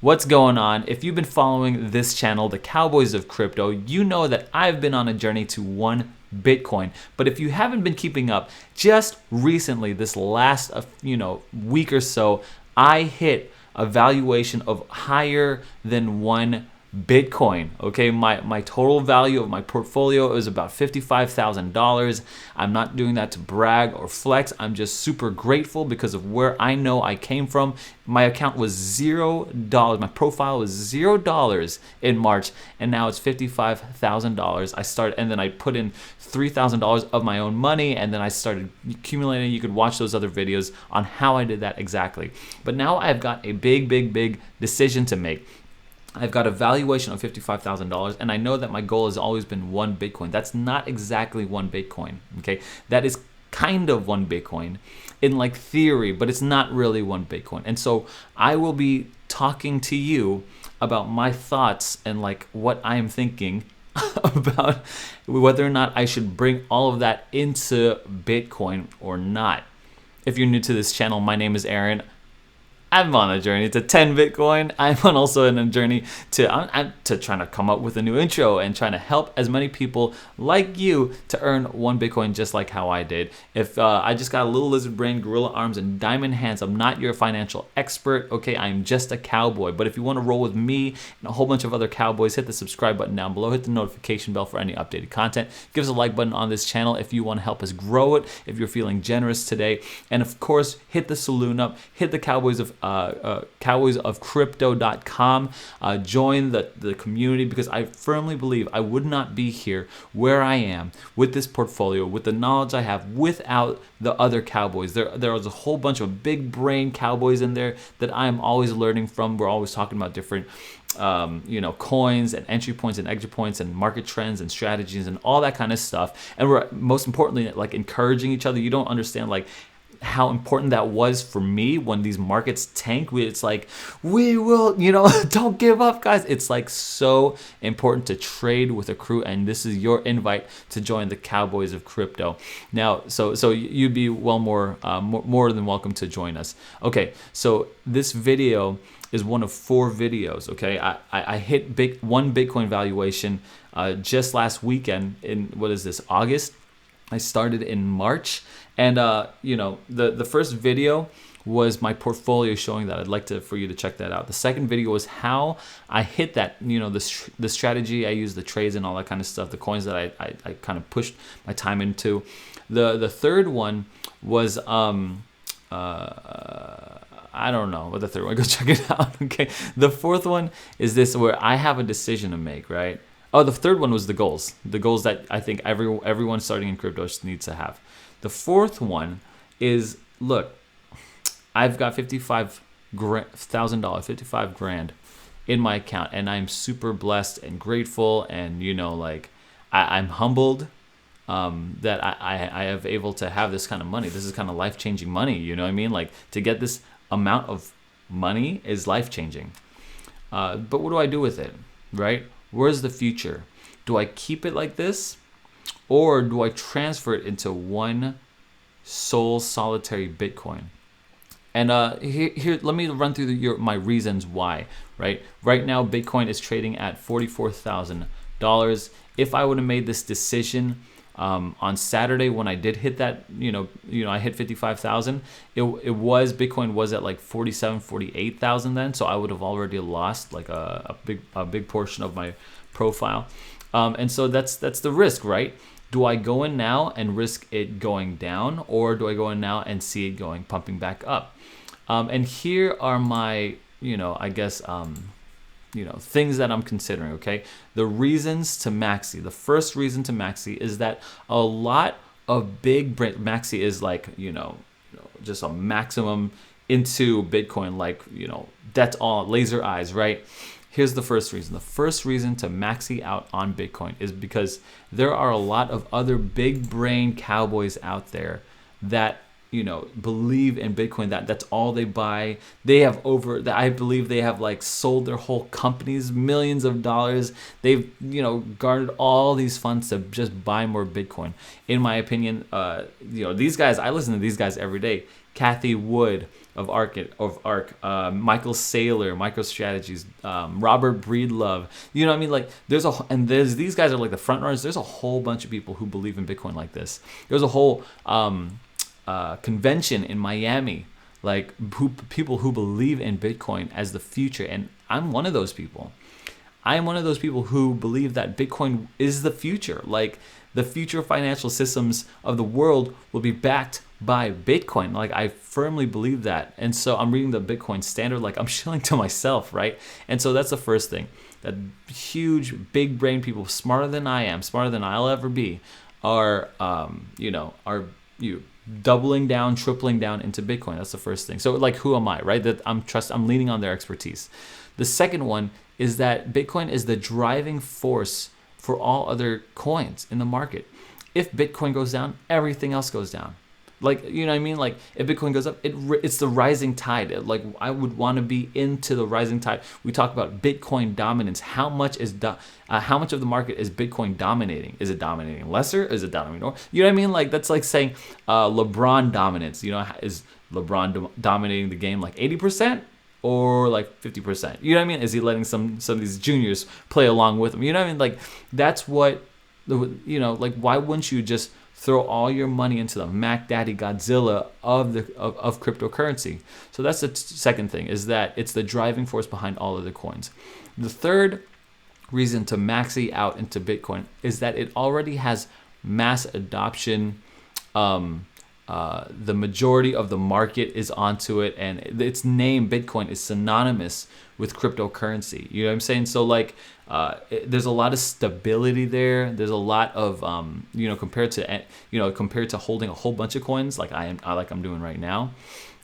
What's going on? If you've been following this channel, the Cowboys of Crypto, you know that I've been on a journey to 1 Bitcoin. But if you haven't been keeping up, just recently, this last week or so, I hit a valuation of higher than 1 Bitcoin. Okay, my total value of my portfolio is about $55,000. I'm not doing that to brag or flex. I'm just super grateful because of where I know I came from. My account was $0. My profile was $0 in March, and now it's $55,000. I started, and then I put in $3,000 of my own money, and then I started accumulating. You could watch those other videos on how I did that exactly. But now I've got a big decision to make. I've got a valuation of $55,000, and I know that my goal has always been 1 Bitcoin. That's not exactly 1 Bitcoin, okay? That is kind of 1 Bitcoin in like theory, but it's not really 1 Bitcoin. And so I will be talking to you about my thoughts and like what I'm thinking about whether or not I should bring all of that into Bitcoin or not. If you're new to this channel, my name is Aaron. I'm on a journey to 10 Bitcoin. I'm also on a journey to trying to come up with a new intro and trying to help as many people like you to earn 1 Bitcoin just like how I did. If I just got a little lizard brain, gorilla arms, and diamond hands, I'm not your financial expert, okay? I'm just a cowboy. But if you want to roll with me and a whole bunch of other cowboys, hit the subscribe button down below. Hit the notification bell for any updated content. Give us a like button on this channel if you want to help us grow it, if you're feeling generous today. And of course, hit the saloon up, hit the cowboysofcrypto.com. Join the community, because I firmly believe I would not be here where I am with this portfolio, with the knowledge I have, without the other cowboys. There is a whole bunch of big brain cowboys in there that I am always learning from. We're always talking about different coins and entry points and exit points and market trends and strategies and all that kind of stuff. And we're most importantly like encouraging each other. You don't understand like how important that was for me when these markets tank. It's like, we will, don't give up, guys. It's like so important to trade with a crew, and this is your invite to join the Cowboys of Crypto. Now, so you'd be more than welcome to join us. Okay, so this video is one of 4 videos, okay? I hit 1 Bitcoin valuation just last weekend in, what is this, August? I started in March, and the first video was my portfolio showing that. I'd like for you to check that out. The second video was how I hit that, the strategy I use, the trades and all that kind of stuff, the coins that I kind of pushed my time into. The third one was I don't know what the third one. Go check it out. Okay. The fourth one is this, where I have a decision to make, right? Oh, the third one was the goals that I think everyone starting in crypto needs to have. The fourth one is, look, I've got $55,000, 55 grand in my account, and I'm super blessed and grateful, and I'm humbled that I have able to have this kind of money. This is kind of life-changing money, you know what I mean? Like, to get this amount of money is life-changing. But what do I do with it, right? Where's the future? Do I keep it like this, or do I transfer it into one sole solitary Bitcoin? And here, let me run through my reasons why. Right now, Bitcoin is trading at $44,000. If I would have made this decision on Saturday when I did hit that, I hit 55,000. Bitcoin was at like 47, 48,000 then, so I would have already lost like a big portion of my profile. And so that's the risk, right? Do I go in now and risk it going down, or do I go in now and see it pumping back up? And here are my, things that I'm considering, okay? The reasons to maxi. The first reason to maxi is that a lot of maxi is like, just a maximum into Bitcoin, like, that's all, laser eyes, right? Here's the first reason. The first reason to maxi out on Bitcoin is because there are a lot of other big brain cowboys out there that believe in Bitcoin, that's all they buy. I believe they have like sold their whole companies, millions of dollars. They've, garnered all these funds to just buy more Bitcoin. In my opinion, these guys, I listen to these guys every day. Cathie Wood, Michael Saylor, MicroStrategies, Robert Breedlove. You know what I mean? Like there's these guys are like the front runners. There's a whole bunch of people who believe in Bitcoin like this. There's a whole convention in Miami, like people who believe in Bitcoin as the future, and I'm one of those people. I am one of those people who believe that Bitcoin is the future. Like the future financial systems of the world will be backed by Bitcoin. Like I firmly believe that. And so I'm reading the Bitcoin Standard, like I'm shilling to myself, right? And so that's the first thing. That huge, big brain people, smarter than I am, smarter than I'll ever be, are doubling down, tripling down into Bitcoin. That's the first thing. So like, who am I, right? That I'm leaning on their expertise. The second one is that Bitcoin is the driving force for all other coins in the market. If Bitcoin goes down, everything else goes down. Like, you know what I mean? Like if Bitcoin goes up, it's the rising tide. Like I would want to be into the rising tide. We talk about Bitcoin dominance. How much of the market is Bitcoin dominating? Is it dominating lesser? Is it dominating more? You know what I mean? Like that's like saying LeBron dominance. You know, is LeBron dominating the game like 80%? Or like 50%. You know what I mean? Is he letting some of these juniors play along with him? You know what I mean? Like that's what, like why wouldn't you just throw all your money into the Mac Daddy Godzilla of cryptocurrency? So that's the second thing, is that it's the driving force behind all of the coins. The third reason to maxi out into Bitcoin is that it already has mass adoption. The majority of the market is onto it, and its name Bitcoin is synonymous with cryptocurrency. You know what I'm saying? So like there's a lot of stability there. There's a lot of compared to holding a whole bunch of coins like I'm doing right now.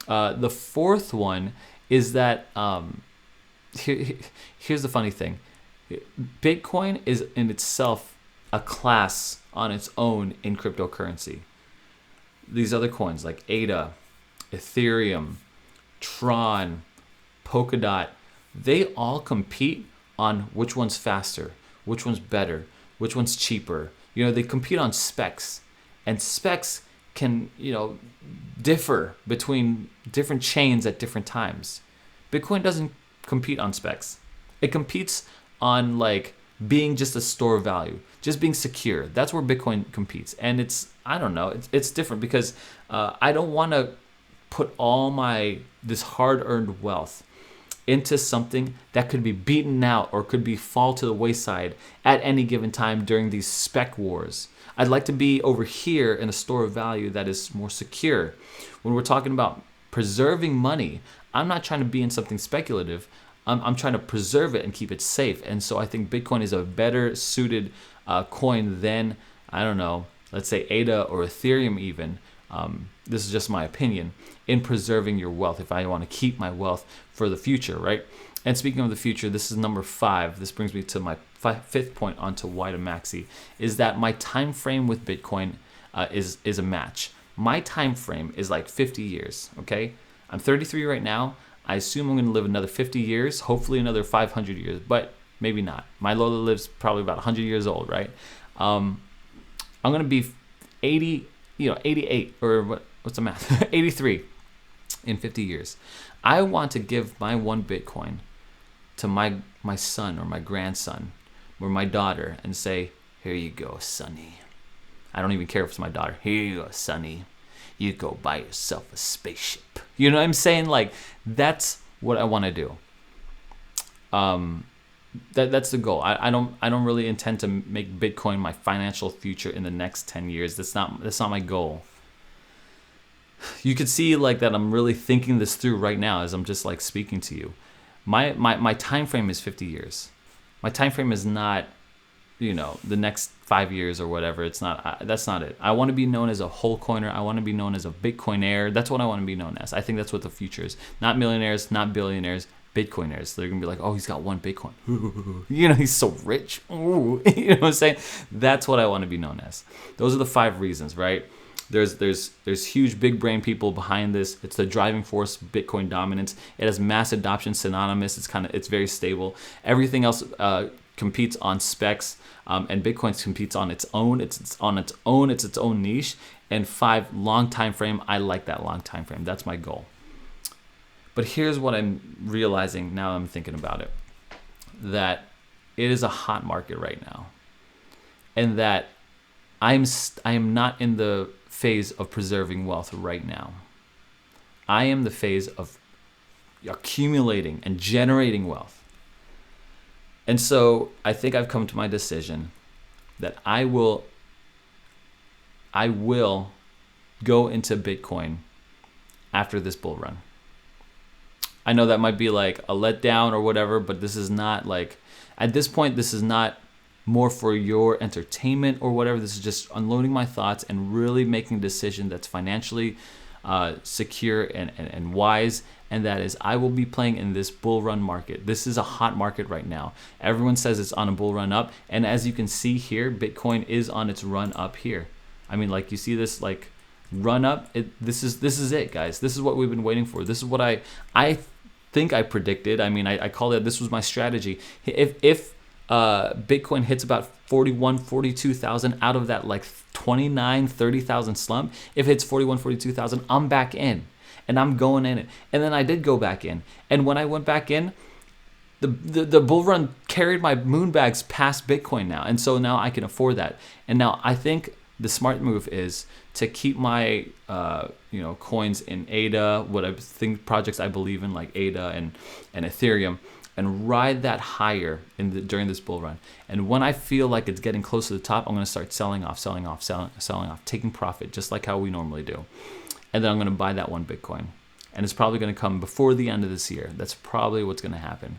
The fourth one is that here's the funny thing. Bitcoin is in itself a class on its own in cryptocurrency. These other coins like ADA, Ethereum, Tron, Polkadot, they all compete on which one's faster, which one's better, which one's cheaper. You know, they compete on specs, and specs can, differ between different chains at different times. Bitcoin doesn't compete on specs. It competes on like being just a store of value, just being secure. That's where Bitcoin competes. And it's different because I don't want to put all this hard-earned wealth into something that could be beaten out or could be fall to the wayside at any given time during these spec wars. I'd like to be over here in a store of value that is more secure. When we're talking about preserving money, I'm not trying to be in something speculative. I'm trying to preserve it and keep it safe. And so I think Bitcoin is a better suited coin than, I don't know, let's say ADA or Ethereum even. This is just my opinion, in preserving your wealth if I want to keep my wealth for the future, right? And speaking of the future, this is number 5. This brings me to my fifth point onto why to maxi, is that my time frame with Bitcoin is a match. My time frame is like 50 years, okay? I'm 33 right now. I assume I'm going to live another 50 years, hopefully another 500 years, but maybe not. My Lola lives probably about 100 years old, right? I'm going to be 88, or what's the math? 83 in 50 years. I want to give my one Bitcoin to my son or my grandson or my daughter and say, here you go, sonny. I don't even care if it's my daughter. Here you go, sonny. You go buy yourself a spaceship. You know what I'm saying? Like, that's what I want to do. That's the goal. I don't really intend to make Bitcoin my financial future in the next 10 years. That's not my goal. You could see like that I'm really thinking this through right now as I'm just like speaking to you. My time frame is 50 years. My time frame is not, the next 5 years or whatever. It's not. That's not it. I want to be known as a whole coiner. I want to be known as a Bitcoinaire. That's what I want to be known as. I think that's what the future is. Not millionaires, not billionaires, Bitcoiners. They're gonna be like, oh, he's got one Bitcoin. He's so rich. Ooh. You know what I'm saying? That's what I want to be known as. Those are the 5 reasons, right? There's huge big brain people behind this. It's the driving force, Bitcoin dominance. It has mass adoption, synonymous. It's very stable. Everything else competes on specs, and Bitcoin competes on its own. It's its own niche. And 5, long time frame. I like that long time frame. That's my goal. But here's what I'm realizing now I'm thinking about it, that it is a hot market right now, and that I am not in the phase of preserving wealth right now. I am the phase of accumulating and generating wealth. And so I think I've come to my decision that I will go into Bitcoin after this bull run. I know that might be like a letdown or whatever, but this is not like, at this point, this is not more for your entertainment or whatever. This is just unloading my thoughts and really making a decision that's financially secure and wise. And that is, I will be playing in this bull run market. This is a hot market right now. Everyone says it's on a bull run up. And as you can see here, Bitcoin is on its run up here. I mean, like, you see this like run up. This is it, guys. This is what we've been waiting for. This is what I think I predicted. I mean, I call it, this was my strategy. If Bitcoin hits about 41, 42,000 out of that like 29, 30,000 slump, if it hits 41, 42,000, I'm back in and I'm going in it. And then I did go back in. And when I went back in, the bull run carried my moon bags past Bitcoin now. And so now I can afford that. And now I think the smart move is to keep my coins in ADA, what I think projects I believe in, like ADA and Ethereum, and ride that higher during this bull run. And when I feel like it's getting close to the top, I'm going to start selling off, taking profit, just like how we normally do. And then I'm going to buy that one Bitcoin. And it's probably going to come before the end of this year. That's probably what's going to happen.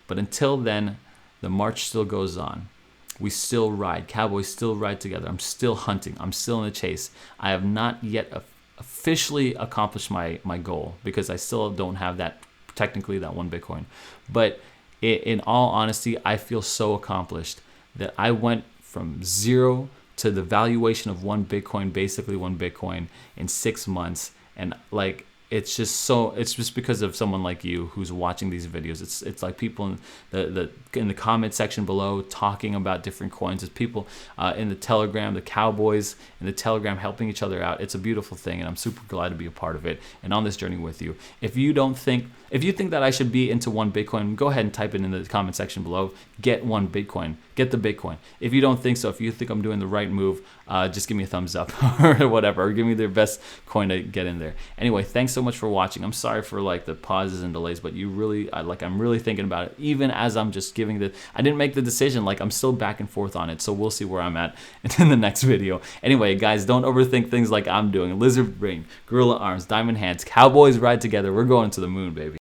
But until then, the march still goes on. We still ride. Cowboys still ride together. I'm still hunting. I'm still in the chase. I have not yet officially accomplished my goal, because I still don't have that, technically, that one Bitcoin. But in all honesty, I feel so accomplished that I went from zero to the valuation of one Bitcoin, basically one Bitcoin, in 6 months. And like, it's just because of someone like you who's watching these videos. It's like people in the comment section below talking about different coins. It's people in the Telegram, the Cowboys in the Telegram, helping each other out. It's a beautiful thing, and I'm super glad to be a part of it and on this journey with you. If you think that I should be into one Bitcoin, go ahead and type it in the comment section below. Get one Bitcoin. Get the Bitcoin. If you don't think so, if you think I'm doing the right move, just give me a thumbs up or whatever, or give me the best coin to get in there. Anyway, thanks so much for watching. I'm sorry for like the pauses and delays, but I'm really thinking about it. Even as I'm just giving I didn't make the decision. Like, I'm still back and forth on it. So we'll see where I'm at in the next video. Anyway, guys, don't overthink things like I'm doing. Lizard brain, gorilla arms, diamond hands, Cowboys ride together. We're going to the moon, baby.